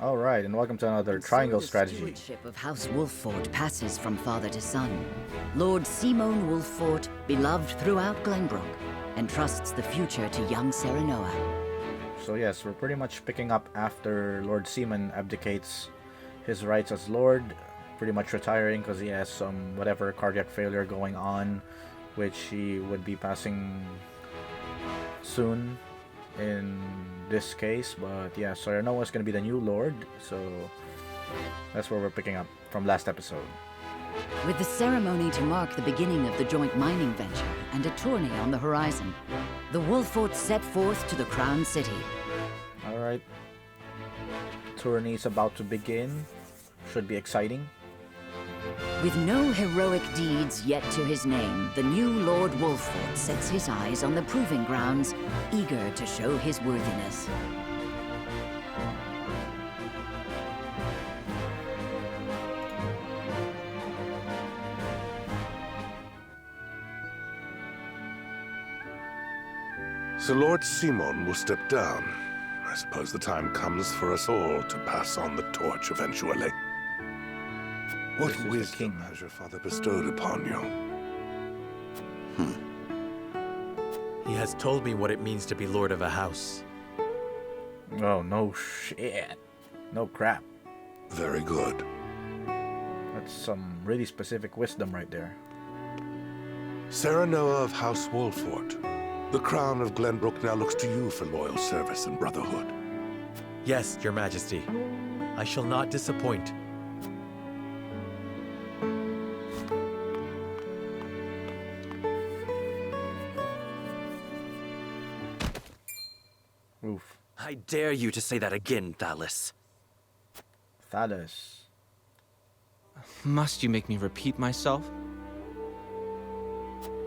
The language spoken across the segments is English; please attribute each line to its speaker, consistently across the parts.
Speaker 1: Alright, and welcome to another
Speaker 2: And
Speaker 1: triangle
Speaker 2: so the
Speaker 1: strategy.
Speaker 2: stewardship of House Wolffort passes from father to son. Lord Simon Wolffort, beloved throughout Glenbrook, entrusts the future to young Serenoa.
Speaker 1: So yes, we're pretty much picking up after Lord Seaman abdicates his rights as Lord, pretty much retiring because he has some whatever cardiac failure going on, which he would be passing soon in this case. But yeah, Serenoa is going to be the new Lord, so that's where we're picking up from last episode.
Speaker 2: With the ceremony to mark the beginning of the joint mining venture and a tourney on the horizon, the Wolffort set forth to the Crown City.
Speaker 1: Alright, tourney is about to begin. Should be exciting.
Speaker 2: With no heroic deeds yet to his name, the new Lord Wolffort sets his eyes on the proving grounds, eager to show his worthiness.
Speaker 3: So Lord Simon will step down. I suppose the time comes for us all to pass on the torch eventually. What
Speaker 1: This is the
Speaker 3: wisdom
Speaker 1: king.
Speaker 3: has your father bestowed upon you?
Speaker 4: He has told me what it means to be lord of a house.
Speaker 1: Oh, no shit. No crap.
Speaker 3: Very good.
Speaker 1: That's some really specific wisdom right there.
Speaker 3: Serenoa of House Wolffort. The crown of Glenbrook now looks to you for loyal service and brotherhood.
Speaker 4: Yes, your majesty. I shall not disappoint.
Speaker 1: Oof.
Speaker 5: I dare you to say that again, Thalys.
Speaker 1: Thales.
Speaker 6: Must you make me repeat myself?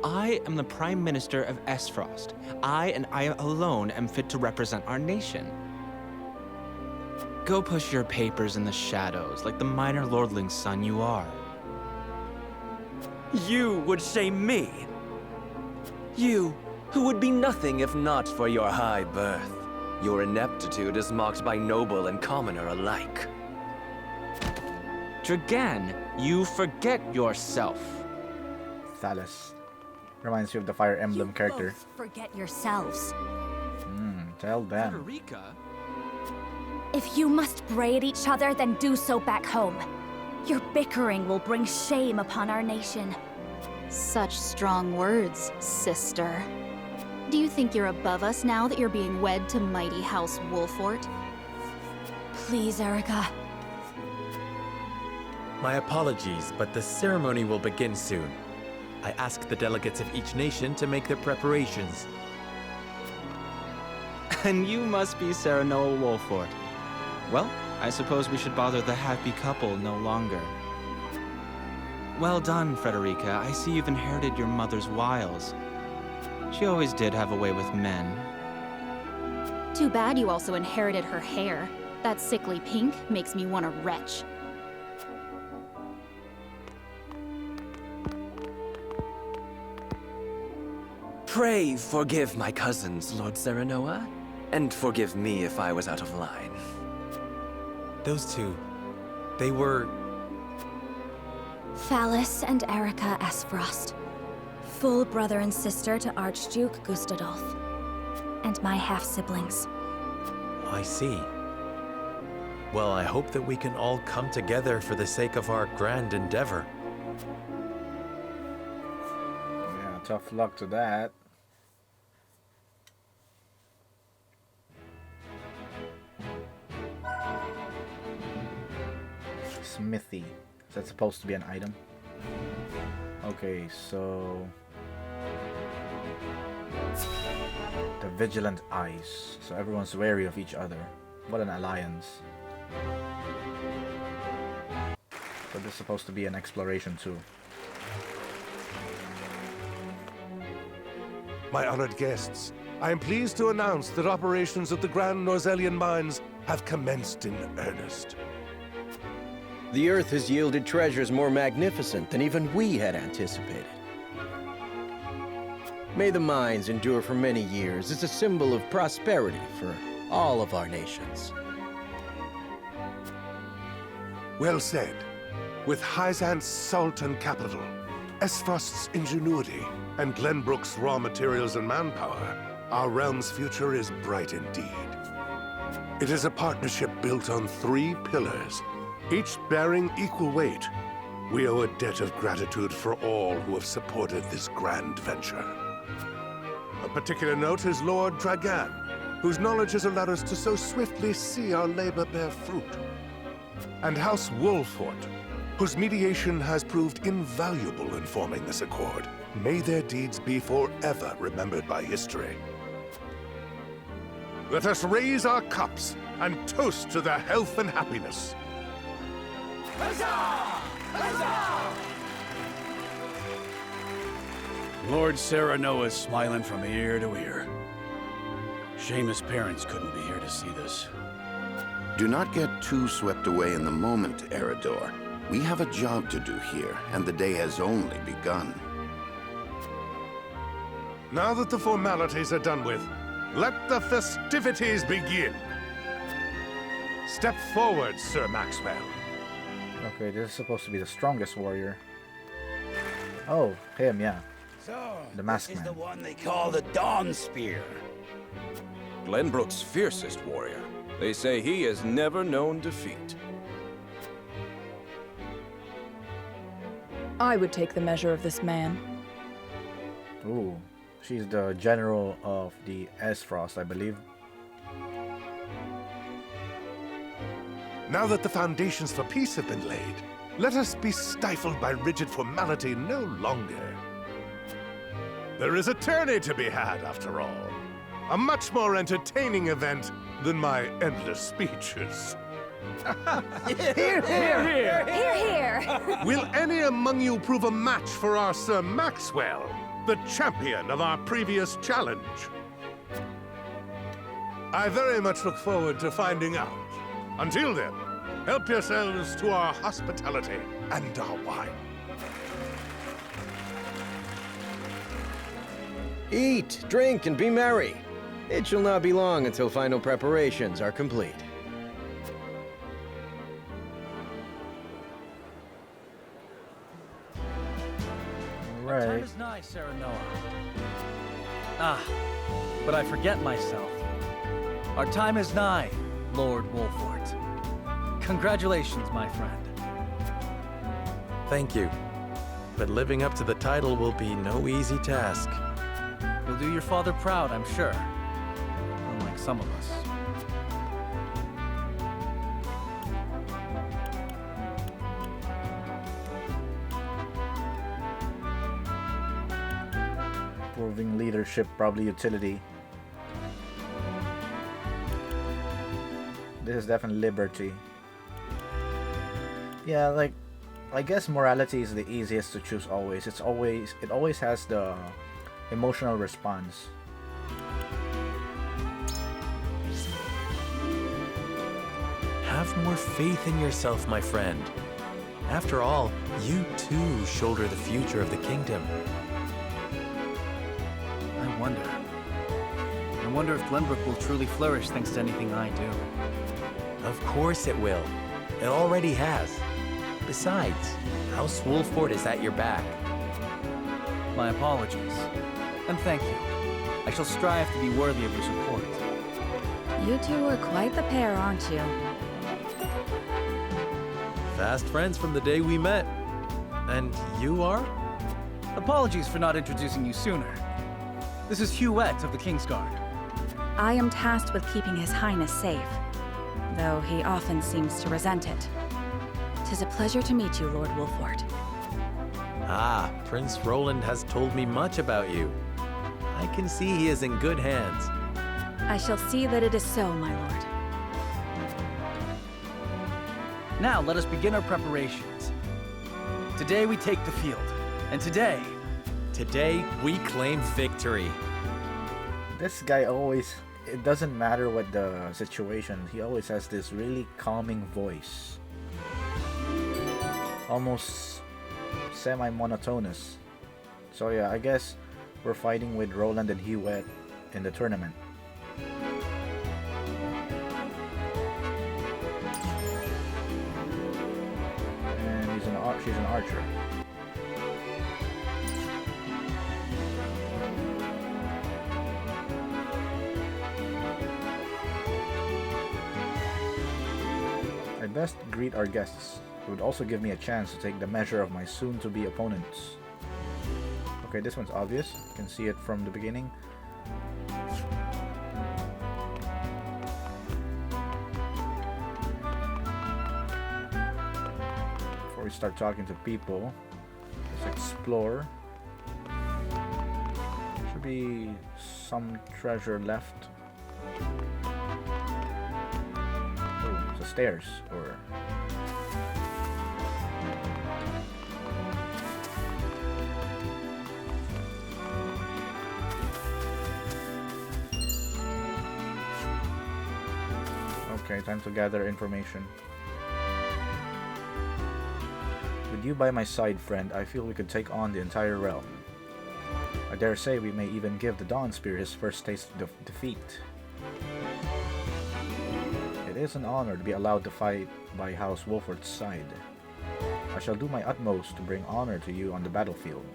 Speaker 6: I am the Prime Minister of Esfrost. I and I alone am fit to represent our nation. Go push your papers in the shadows like the minor lordling's son you are.
Speaker 5: You would shame me. You, who would be nothing if not for your high birth. Your ineptitude is mocked by noble and commoner alike.
Speaker 6: Dragan, you forget yourself.
Speaker 1: Thales. Reminds you of the Fire Emblem
Speaker 7: You
Speaker 1: character.
Speaker 7: both forget yourselves.
Speaker 1: Tell them.
Speaker 6: Frederica?
Speaker 7: If you must bray at each other, then do so back home. Your bickering will bring shame upon our nation.
Speaker 8: Such strong words, sister. Do you think you're above us now that you're being wed to mighty House Wolffort?
Speaker 7: Please, Erica.
Speaker 4: My apologies, but the ceremony will begin soon. I ask the delegates of each nation to make their preparations.
Speaker 6: And you must be Serenoa Wolffort. Well, I suppose we should bother the happy couple no longer. Well done, Frederica. I see you've inherited your mother's wiles. She always did have a way with men.
Speaker 8: Too bad you also inherited her hair. That sickly pink makes me want to retch.
Speaker 5: Pray forgive my cousins, Lord Serenoa, and forgive me if I was out of line.
Speaker 4: Those two, they were...
Speaker 7: Thalys and Erica Esfrost. Full brother and sister to Archduke Gustadolf. And my half-siblings.
Speaker 4: I see. Well, I hope that we can all come together for the sake of our grand endeavor.
Speaker 1: Yeah, tough luck to that. Smithy. Is that supposed to be an item? Okay, so... The Vigilant Eyes. So everyone's wary of each other. What an alliance. But this is supposed to be an exploration too.
Speaker 3: My honored guests, I am pleased to announce that operations at the Grand Norzelian mines have commenced in earnest.
Speaker 9: The Earth has yielded treasures more magnificent than even we had anticipated. May the mines endure for many years as a symbol of prosperity for all of our nations.
Speaker 3: Well said. With Hyzant's Sultan capital, Esfrost's ingenuity, and Glenbrook's raw materials and manpower, our realm's future is bright indeed. It is a partnership built on 3 pillars, each bearing equal weight. We owe a debt of gratitude for all who have supported this grand venture. A particular note is Lord Dragan, whose knowledge has allowed us to so swiftly see our labor bear fruit. And House Wolfort, whose mediation has proved invaluable in forming this accord. May their deeds be forever remembered by history. Let us raise our cups and toast to their health and happiness.
Speaker 10: Huzzah! Huzzah!
Speaker 11: Lord Serenoa is smiling from ear to ear. Shame his parents couldn't be here to see this.
Speaker 12: Do not get too swept away in the moment, Eridor. We have a job to do here, and the day has only begun.
Speaker 3: Now that the formalities are done with, let the festivities begin. Step forward, Sir Maxwell.
Speaker 1: Okay, this is supposed to be the strongest warrior. Oh, him, yeah.
Speaker 11: So,
Speaker 1: The masked
Speaker 11: this is
Speaker 1: man.
Speaker 11: the one they call the Dawn Spear.
Speaker 5: Glenbrook's fiercest warrior. They say he has never known defeat.
Speaker 13: I would take the measure of this man.
Speaker 1: Ooh, she's the general of the Esfrost, I believe.
Speaker 3: Now that the foundations for peace have been laid, let us be stifled by rigid formality no longer. There is a tourney to be had, after all. A much more entertaining event than my endless speeches.
Speaker 13: Here, here, here! Here, here!
Speaker 3: Will any among you prove a match for our Sir Maxwell, the champion of our previous challenge? I very much look forward to finding out. Until then, help yourselves to our hospitality and our wine.
Speaker 9: Eat, drink, and be merry. It shall not be long until final preparations are complete.
Speaker 14: Our time
Speaker 1: Right.
Speaker 14: is nigh, Serenoa. Ah, but I forget myself. Our time is nigh, Lord Wolfort. Congratulations, my friend.
Speaker 4: Thank you. But living up to the title will be no easy task.
Speaker 14: You'll do your father proud, I'm sure. Unlike some of us.
Speaker 1: Proving leadership, probably utility. This is definitely liberty. Yeah, like, I guess morality is the easiest to choose always. It always has the emotional response.
Speaker 4: Have more faith in yourself, my friend. After all, you too shoulder the future of the kingdom.
Speaker 14: I wonder if Glenbrook will truly flourish thanks to anything I do.
Speaker 4: Of course it will. It already has. Besides, House Wolfort is at your back.
Speaker 14: My apologies. And thank you. I shall strive to be worthy of your support.
Speaker 7: You two are quite the pair, aren't you?
Speaker 4: Fast friends from the day we met. And you are?
Speaker 14: Apologies for not introducing you sooner. This is Huette of the Kingsguard.
Speaker 7: I am tasked with keeping His Highness safe, though he often seems to resent it. 'Tis a pleasure to meet you, Lord Wolfort.
Speaker 4: Ah, Prince Roland has told me much about you. I can see he is in good hands.
Speaker 7: I shall see that it is so, my lord.
Speaker 14: Now let us begin our preparations. Today we take the field, and today
Speaker 4: we claim victory.
Speaker 1: This guy always, it doesn't matter what the situation, he always has this really calming voice. Almost semi-monotonous. So yeah, I guess we're fighting with Roland and Huette in the tournament. she's an archer. I'd best greet our guests. It would also give me a chance to take the measure of my soon-to-be opponents. Okay, this one's obvious. You can see it from the beginning. Before we start talking to people, let's explore. Should be some treasure left. Oh, the stairs, or... Okay, time to gather information. With you by my side, friend, I feel we could take on the entire realm. I dare say we may even give the Dawnspear his first taste of defeat. It is an honor to be allowed to fight by House Wolfort's side. I shall do my utmost to bring honor to you on the battlefield.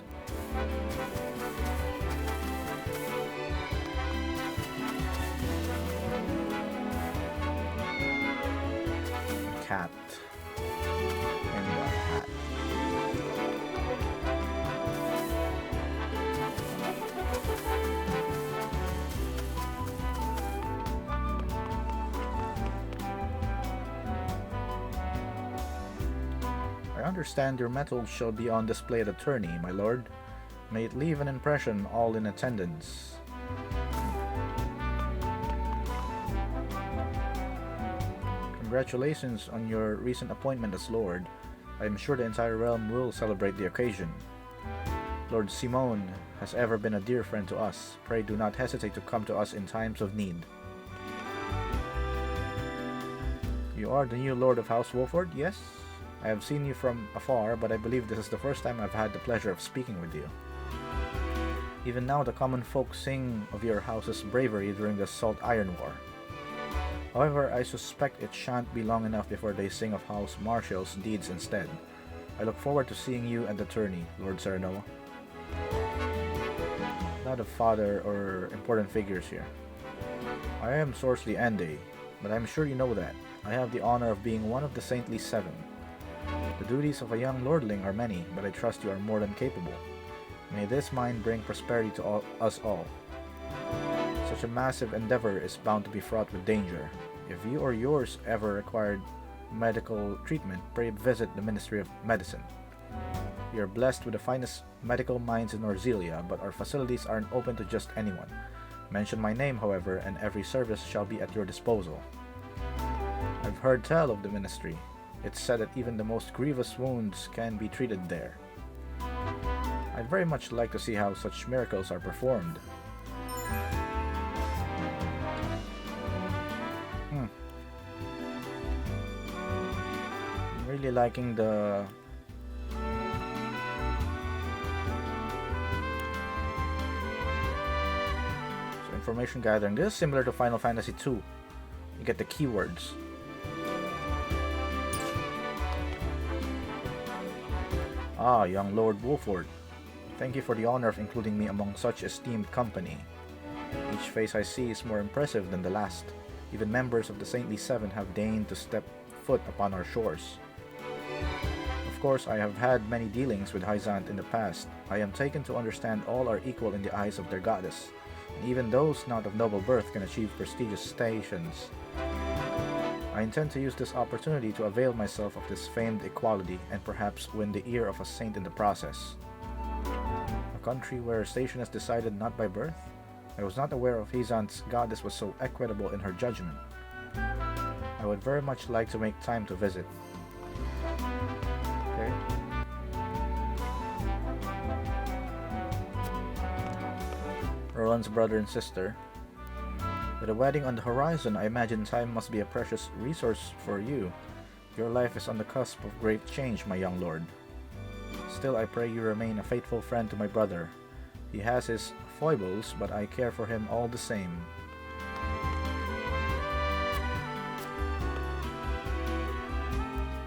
Speaker 1: Cat in the hat. I understand your mettle shall be on display at the tourney, my lord. May it leave an impression all in attendance. Congratulations on your recent appointment as Lord. I am sure the entire realm will celebrate the occasion. Lord Simone has ever been a dear friend to us. Pray do not hesitate to come to us in times of need. You are the new Lord of House Wolford, yes? I have seen you from afar, but I believe this is the first time I've had the pleasure of speaking with you. Even now the common folk sing of your house's bravery during the Salt Iron War. However, I suspect it shan't be long enough before they sing of House Marshall's deeds instead. I look forward to seeing you at the tourney, Lord Serenoa. A lot of father or important figures here. I am Sorcery Ending, but I'm sure you know that. I have the honor of being one of the Saintly Seven. The duties of a young lordling are many, but I trust you are more than capable. May this mind bring prosperity to us all. Such a massive endeavor is bound to be fraught with danger. If you or yours ever required medical treatment, pray visit the Ministry of Medicine. We are blessed with the finest medical minds in Norzelia, but our facilities aren't open to just anyone. Mention my name, however, and every service shall be at your disposal. I've heard tell of the ministry. It's said that even the most grievous wounds can be treated there. I'd very much like to see how such miracles are performed. I'm really liking the information gathering. This is similar to Final Fantasy II. You get the keywords. Ah, young Lord Wolford. Thank you for the honor of including me among such esteemed company. Each face I see is more impressive than the last. Even members of the Saintly Seven have deigned to step foot upon our shores. Of course, I have had many dealings with Hyzant in the past. I am taken to understand all are equal in the eyes of their goddess, and even those not of noble birth can achieve prestigious stations. I intend to use this opportunity to avail myself of this famed equality and perhaps win the ear of a saint in the process. A country where a station is decided not by birth? I was not aware of Hyzant's goddess was so equitable in her judgment. I would very much like to make time to visit. Okay. Roland's brother and sister. With a wedding on the horizon, I imagine time must be a precious resource for you. Your life is on the cusp of great change, my young lord. Still, I pray you remain a faithful friend to my brother. He has his foibles, but I care for him all the same.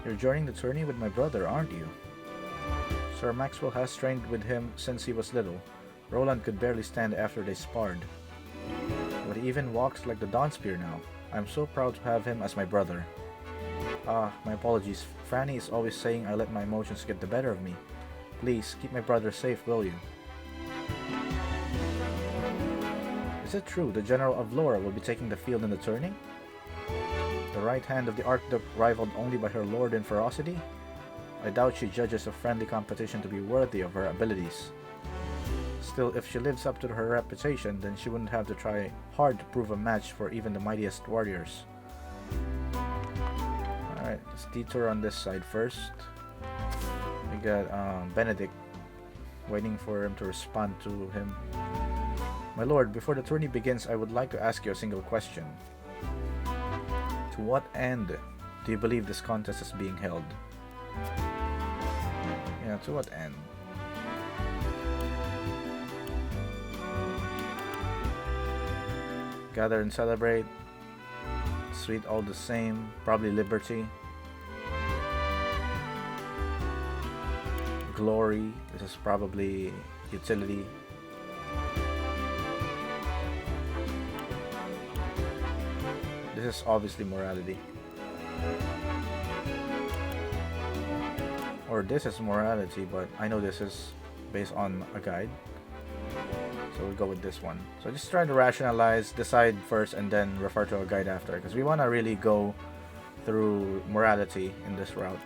Speaker 1: You're joining the tourney with my brother, aren't you? Sir Maxwell has trained with him since he was little. Roland could barely stand after they sparred. But he even walks like the Dawnspear now. I'm so proud to have him as my brother. My apologies. Franny is always saying I let my emotions get the better of me. Please, keep my brother safe, will you? Is it true the General of Lore will be taking the field in the tourney? The right hand of the Archduke rivaled only by her lord in ferocity? I doubt she judges a friendly competition to be worthy of her abilities. Still, if she lives up to her reputation, then she wouldn't have to try hard to prove a match for even the mightiest warriors. Alright, let's detour on this side first. We got Benedict waiting for him to respond to him. My lord, before the tourney begins, I would like to ask you a single question. To what end do you believe this contest is being held? Yeah, to what end? Gather and celebrate. Sweet all the same. Probably liberty. Glory. This is probably utility. This is obviously morality. Or this is morality, but I know this is based on a guide. So we'll go with this one. So just try to rationalize, decide first, and then refer to a guide after, because we want to really go through morality in this route.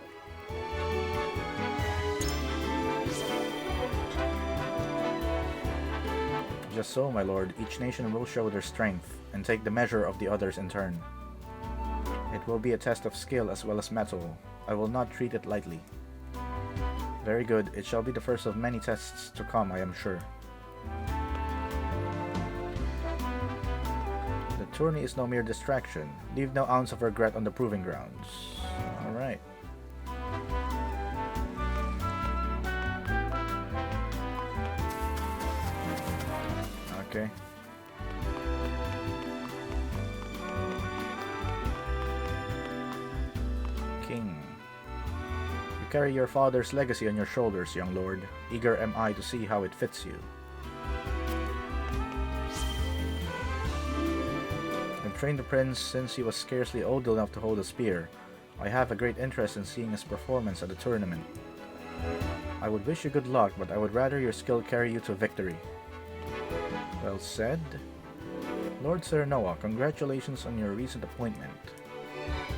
Speaker 1: Just so, my lord, each nation will show their strength and take the measure of the others in turn. It will be a test of skill as well as mettle. I will not treat it lightly. Very good. It shall be the first of many tests to come, I am sure. The tourney is no mere distraction. Leave no ounce of regret on the proving grounds. Alright. Okay. King. You carry your father's legacy on your shoulders, young lord. Eager am I to see how it fits you. I've trained the prince since he was scarcely old enough to hold a spear. I have a great interest in seeing his performance at the tournament. I would wish you good luck, but I would rather your skill carry you to victory. Well said. Lord Serenoa, congratulations on your recent appointment.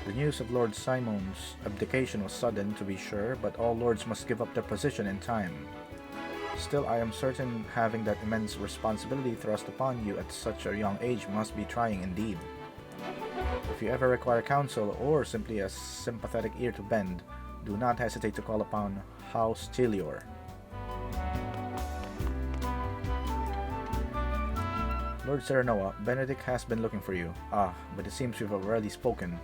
Speaker 1: The news of Lord Simon's abdication was sudden, to be sure, but all lords must give up their position in time. Still, I am certain having that immense responsibility thrust upon you at such a young age must be trying indeed. If you ever require counsel or simply a sympathetic ear to bend, do not hesitate to call upon House Tilior. Lord Serenoa, Benedict has been looking for you. But it seems we've already spoken.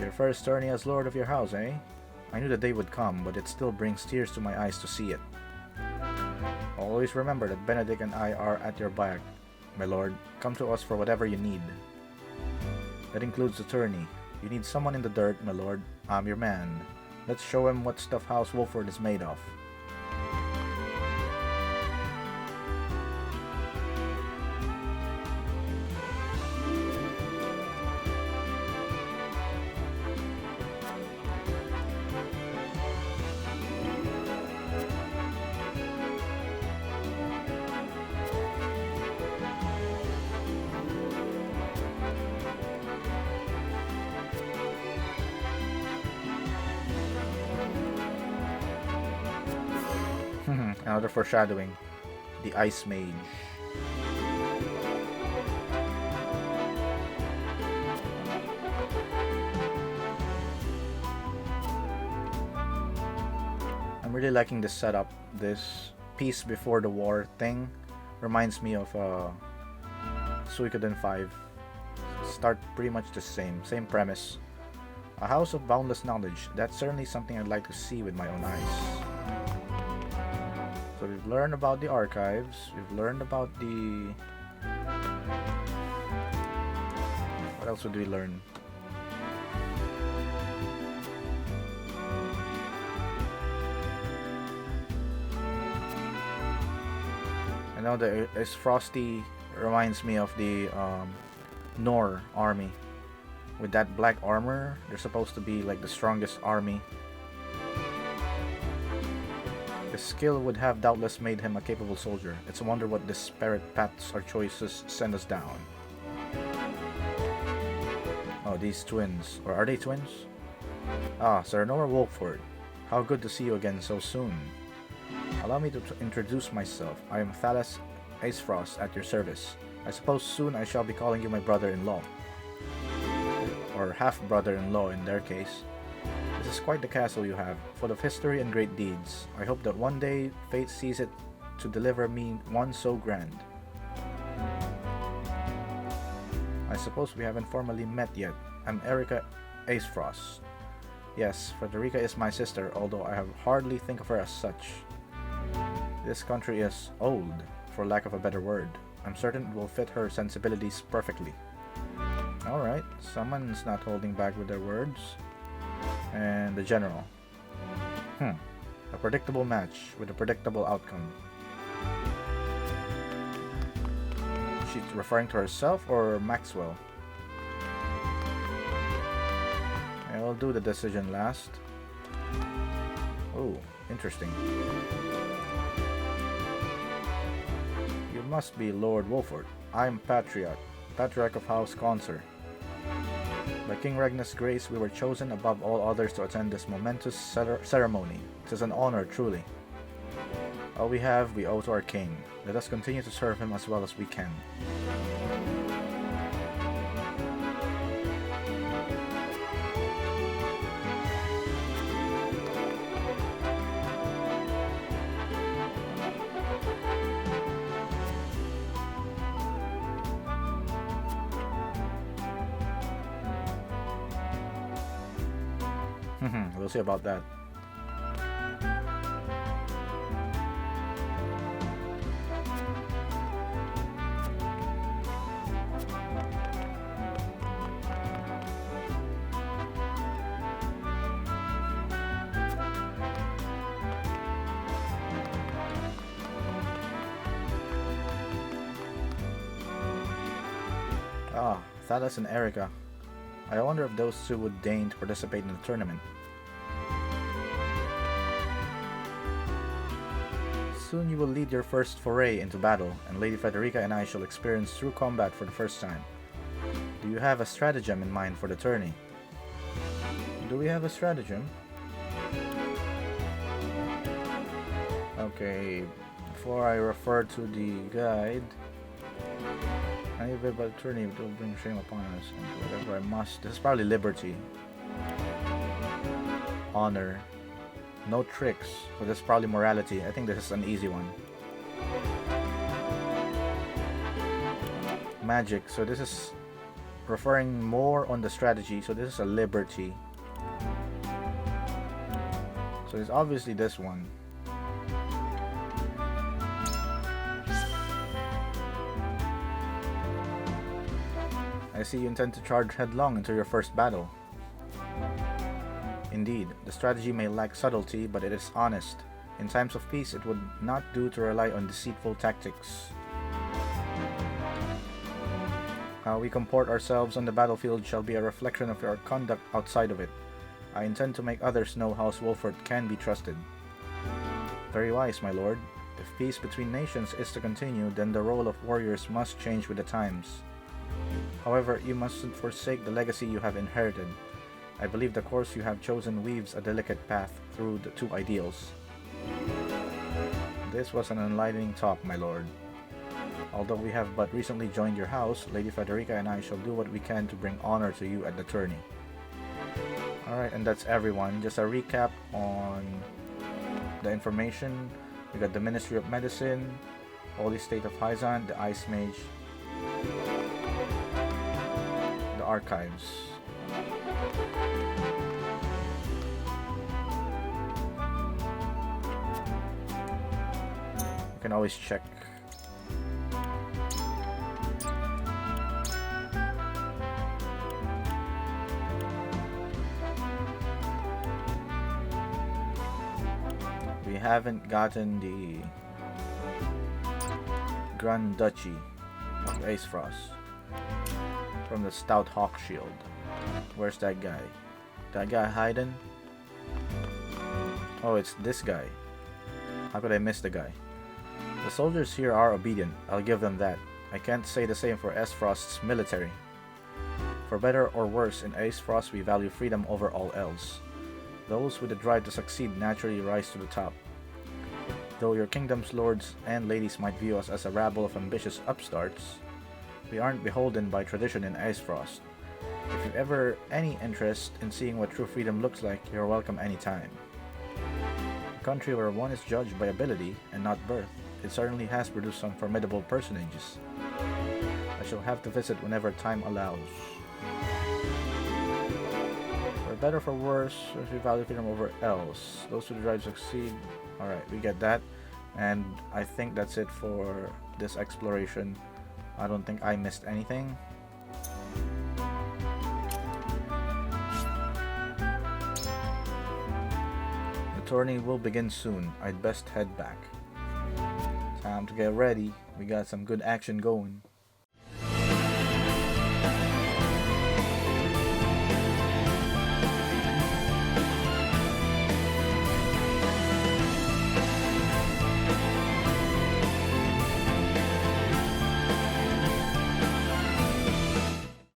Speaker 1: Your first tourney as lord of your house, eh? I knew the day would come, but it still brings tears to my eyes to see it. Always remember that Benedict and I are at your back, my lord. Come to us for whatever you need. That includes the tourney. You need someone in the dirt, my lord. I'm your man. Let's show him what stuff House Wolford is made of. Another foreshadowing. The Ice Mage. I'm really liking this setup. This peace before the war thing reminds me of Suikoden 5. Start pretty much the same premise. A house of boundless knowledge. That's certainly something I'd like to see with my own eyes. So we've learned about the archives, we've learned about the... What else would we learn? I know the Is Frosty reminds me of the Nor army. With that black armor, they're supposed to be like the strongest army. His skill would have doubtless made him a capable soldier. It's a wonder what disparate paths or choices send us down. Oh, these twins. Or are they twins? Ah, Serenoa Wolford. How good to see you again so soon. Allow me to introduce myself. I am Thalas Acefrost at your service. I suppose soon I shall be calling you my brother-in-law. Or half-brother-in-law in their case. This is quite the castle you have, full of history and great deeds. I hope that one day fate sees it to deliver me one so grand. I suppose we haven't formally met yet. I'm Frederica Acefrost. Yes, Frederica is my sister, although I have hardly think of her as such. This country is old, for lack of a better word. I'm certain it will fit her sensibilities perfectly. Alright, someone's not holding back with their words. And the general. A predictable match with a predictable outcome. She's referring to herself or Maxwell? I'll do the decision last. Oh, interesting. You must be Lord Wolford. I'm Patriarch of House Consor. By King Regnus' grace, we were chosen above all others to attend this momentous ceremony. It is an honor, truly. All we have, we owe to our king. Let us continue to serve him as well as we can. We'll see about that. Ah, Thalas and Erica. I wonder if those two would deign to participate in the tournament. Soon you will lead your first foray into battle, and Lady Frederica and I shall experience true combat for the first time. Do you have a stratagem in mind for the tourney? Do we have a stratagem? Okay, before I refer to the guide, any available tourney will bring shame upon us, and whatever I must. This is probably liberty. Honor. No tricks, so this is probably morality. I think this is an easy one. Magic, so this is referring more on the strategy, so this is a liberty. So it's obviously this one. I see you intend to charge headlong into your first battle. Indeed, the strategy may lack subtlety, but it is honest. In times of peace, it would not do to rely on deceitful tactics. How we comport ourselves on the battlefield shall be a reflection of our conduct outside of it. I intend to make others know House Wolford can be trusted. Very wise, my lord. If peace between nations is to continue, then the role of warriors must change with the times. However, you mustn't forsake the legacy you have inherited. I believe the course you have chosen weaves a delicate path through the two ideals. This was an enlightening talk, my lord. Although we have but recently joined your house, Lady Frederica and I shall do what we can to bring honor to you at the tourney. Alright, and that's everyone. Just a recap on the information. We got the Ministry of Medicine, Holy State of Hyzan, the Ice Mage, the Archives. You can always check. We haven't gotten the Grand Duchy of Aesfrost. From the Stout Hawk Shield. Where's that guy? That guy hiding? Oh, it's this guy. How could I miss the guy? The soldiers here are obedient, I'll give them that. I can't say the same for Aesfrost's military. For better or worse, in Aesfrost we value freedom over all else. Those with the drive to succeed naturally rise to the top. Though your kingdom's lords and ladies might view us as a rabble of ambitious upstarts, we aren't beholden by tradition in Aesfrost. If you've ever any interest in seeing what true freedom looks like, you're welcome anytime. A country where one is judged by ability and not birth, it certainly has produced some formidable personages. I shall have to visit whenever time allows. For better or for worse, if we value freedom over else, those who drive succeed. Alright, we get that. And I think that's it for this exploration. I don't think I missed anything. The tourney will begin soon. I'd best head back. Time to get ready. We got some good action going.